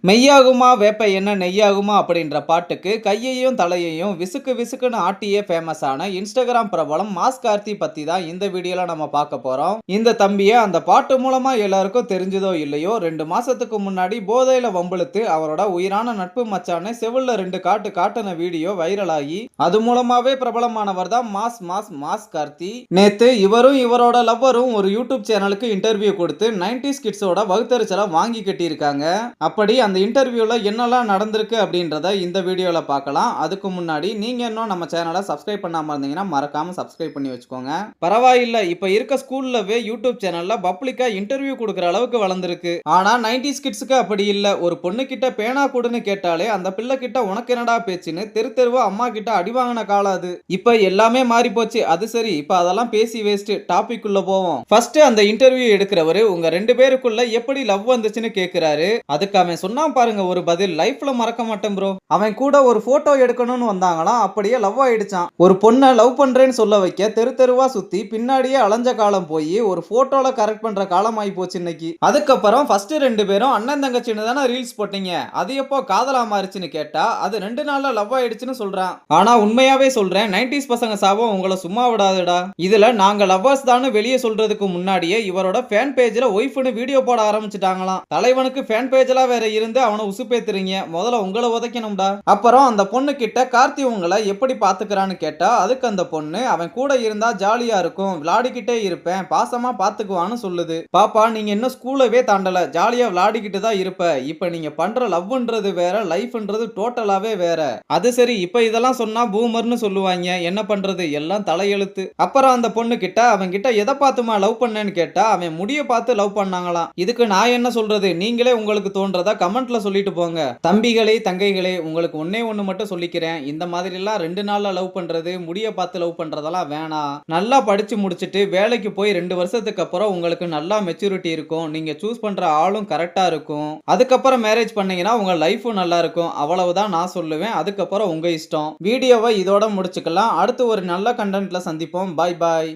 மெய்யாகுமா வேப்ப என்ன நெய்யாகுமா அப்படின்ற பாட்டுக்கு கையையும் தலையையும் விசுக்கு விசுக்குன்னு ஆட்டியே ஃபேமஸ் ஆன இன்ஸ்டாகிராம் பிரபலம் மாஸ் கார்த்தி பத்தி தான் இந்த வீடியோல நம்ம பார்க்க போறோம். இந்த தம்பியை அந்த பாட்டு மூலமா எல்லாருக்கும் தெரிஞ்சதோ இல்லையோ 2 மாசத்துக்கு முன்னாடி போதையில வம்பிழுத்து அவரோட உயிரான நட்பு மச்சான செவில்ல 2 காட்டு காட்டுன வீடியோ வைரல் ஆகி அது மூலமாவே பிரபலமானவர் தான் மாஸ் மாஸ் மாஸ் கார்த்தி. நேத்து இவரும் இவரோட லவ்வரும் ஒரு யூடியூப் சேனலுக்கு இன்டர்வியூ கொடுத்து 90s கிட்ஸோட வகுத்தறிச்சலை வாங்கி கட்டியிருக்காங்க. அப்படி அந்த இன்டர்வியூல என்னெல்லாம் நடந்திருக்கு அப்படின்றத இந்த வீடியோல பார்க்கலாம். அதுக்கு முன்னாடி நீங்க இன்னும் நம்ம சேனலை சப்ஸ்கிரைப் பண்ணாம இருந்தீங்கன்னா மறக்காம சப்ஸ்கிரைப் பண்ணி வச்சுக்கோங்க. பரவாயில்ல, இப்ப இருக்க ஸ்கூல்லவே யூடியூப் சேனல்ல பப்ளிக்கா இன்டர்வியூ கொடுக்குற அளவுக்கு வளர்ந்துருக்கு. ஆனா 90s கிட்ஸ்க்கு அப்படி இல்ல. ஒரு பொண்ணு கிட்ட பேனா கொடுன்னு கேட்டாலே அந்த பிள்ளை கிட்ட உனக்கு என்னடா பேச்சுன்னு தெரு தெருவா அம்மா கிட்ட அடி வாங்கின காலம் அது. இப்ப எல்லாமே மாறி போச்சு. அது சரி, இப்ப அதெல்லாம் பேசி வேஸ்ட். டாபிக் உள்ள போவோம். ஃபர்ஸ்ட் அந்த இன்டர்வியூ எடுக்கிறவரு உங்க 2 பேருக்குள்ள எப்படி லவ் வந்துச்சுன்னு கேக்குறாரு. அதுக்கு அவன் சொன்னா பாருங்க ஒரு பதில், லைஃப்ல மறக்க மாட்டேன் ப்ரோ. அவன் கூட ஒரு போட்டோ எடுக்கணும்னு வந்தாங்களாம், அப்படியே லவ் ஆயிடுச்சான். ஒரு பொண்ணை லவ் பண்றேன்னு சொல்ல வைக்க தெரு தெருவா சுத்தி பின்னாடியே அலைஞ்ச காலம் போய் ஒரு போட்டோல கரெக்ட் பண்ற காலம் ஆகி போச்சு இன்னைக்கு. அதுக்கப்புறம் ஃபர்ஸ்ட் 2 பேரும் அண்ணன் தங்கச்சின்னு தானே ரீல்ஸ் போட்டீங்க, அது எப்போ காதலா மாறிச்சுன்னு கேட்டா அது 2 நாள்ல லவ் ஆயிடுச்சுன்னு சொல்றான். ஆனா உண்மையாவே சொல்றேன், 90s பசங்க சாபம் உங்களை சும்மா விடாதுடா. இதுல நாங்க லவ்வர்ஸ் தான் வெளியே சொல்றதுக்கு முன்னாடியே இவரோட ஃபேன் பேஜ்ல ஒய்ஃப்னு வீடியோ போட ஆரம்பிச்சிட்டாங்களாம். தலைவனுக்கு ஃபேன் பேஜ்ல வேற இருந்து அவனை உசுப்பேத்துறீங்க, முதல்ல உங்களை உதைக்கணும்டா. அப்புறம் அந்த பொண்ணு கிட்ட கார்த்தி உங்களை எப்படி பாத்துக்கிறான்னு கேட்டா அதுக்கு அந்த பொண்ணு அவன் கூட இருந்தா ஜாலியா இருக்கும், விளையாடிக்கிட்டே இருப்பேன், பாசமா பாத்துக்குவான்னு சொல்லுது. பாப்பா, நீங்க இன்னும் ஸ்கூலவே தாண்டல, ஜாலியா விளையாடிக்கிட்டு தான் இருப்ப. இப்ப நீங்க பண்ற லவ்ன்றது வேற, லைஃப்ன்றது டோட்டலாவே வேற. அது சரி, இப்ப இதெல்லாம் சொன்னா பூமர்னு சொல்லுவாங்க, என்ன பண்றது, எல்லாம் தலையெழுத்து. அப்புறம் அந்த பொண்ணு கிட்ட அவன் கிட்ட எதை பார்த்துமா லவ் பண்ணேன்னு கேட்டா அவன் முடிய பார்த்து லவ் பண்ணாங்களாம். இதுக்கு நான் என்ன சொல்றது, நீங்களே உங்களுக்கு தோன்றதா கமெண்ட்ல சொல்லிட்டு போங்க. தம்பிகளே தங்கைகளே, உங்களுக்கு ஒன்னே ஒண்ணு மட்டும் சொல்லிக்கிறேன், இந்த மாதிரி எல்லாம் 2 நாள்ல லவ் பண்றது, முடிய பார்த்து லவ் பண்றதெல்லாம் வேணாம். நல்லா படிச்சு முடிச்சிட்டு வேலைக்கு போய் 2 வருஷத்துக்கு அப்புறம் உங்களுக்கு நல்லா மெச்சூரிட்டி இருக்கும், நீங்க சூஸ் பண்ற ஆளும் கரெக்டா இருக்கும், அதுக்கப்புறம் மேரேஜ் பண்ணீங்கன்னா உங்க லைஃபும் நல்லா இருக்கும். அவ்வளவுதான் நான் சொல்லுவேன். அதுக்கப்புறம் உங்க இஷ்டம். வீடியோவை இதோட முடிச்சுக்கலாம். அடுத்து ஒரு நல்ல கண்டென்ட்ல சந்திப்போம். பாய் பாய்.